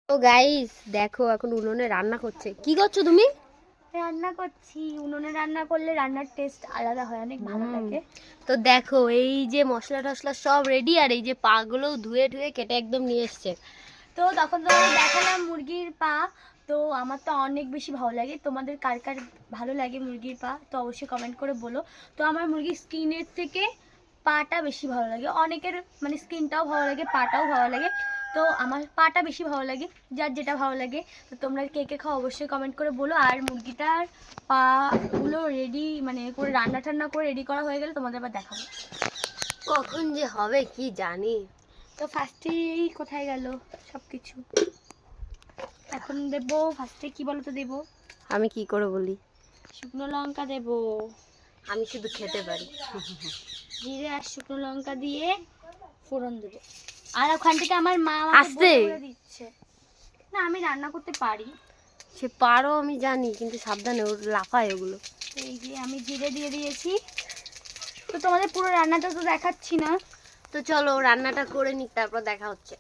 তো গাইস দেখো এখন উনুনে রান্না করছে। কি করছো তুমি? রান্না করছি। উনুনে রান্না করলে রান্নার টেস্ট আলাদা হয়, অনেক ভালো লাগে। তো দেখো এই যে মশলা টশলা সব রেডি, আর এই যে পাগুলো ধুয়ে ধুয়ে কেটে একদম নিয়ে এসছে। তো তখন তোমাদের দেখালাম মুরগির পা। তো আমার তো অনেক বেশি ভালো লাগে, তোমাদের কার কার ভালো লাগে মুরগির পা তো অবশ্যই কমেন্ট করে বলো। তো আমার মুরগির স্কিনের থেকে পাটা বেশি ভালো লাগে, অনেকের মানে স্কিনটাও ভালো লাগে, পাটাও ভালো লাগে। তো আমার পাটা বেশি ভালো লাগে, যার যেটা ভালো লাগে। তো তোমরা কে কে খাও অবশ্যই কমেন্ট করে বলো। আর মুরগিটার পাগুলো রেডি মানে করে রান্না টান্না করে রেডি করা হয়ে গেলে তোমাদের আবার দেখাবো। কখন যে হবে কি জানি। তো ফার্স্টেই কোথায় গেল সব কিছু? এখন দেবো ফার্স্টে, কি বলো তো দেবো? আমি কি করে বলি? শুকনো লঙ্কা দেবো, আমি শুধু খেতে পারি। জিরে আর শুকনো লঙ্কা দিয়ে ফোড়ন দেবো। আর ওখান থেকে আমার মা আমাকে আস্তে। বলে বলে দিচ্ছে। না, আমি রান্না করতে পারি। সে পারো আমি জানি, কিন্তু সাবধানে, ওর লাফায় ওগুলো। তো এই যে আমি জিরে দিয়ে দিয়েছি। তো তোমাদের পুরো রান্নাটা তো দেখাচ্ছি না। তো চলো রান্নাটা করে নিক, তারপর দেখা হচ্ছে।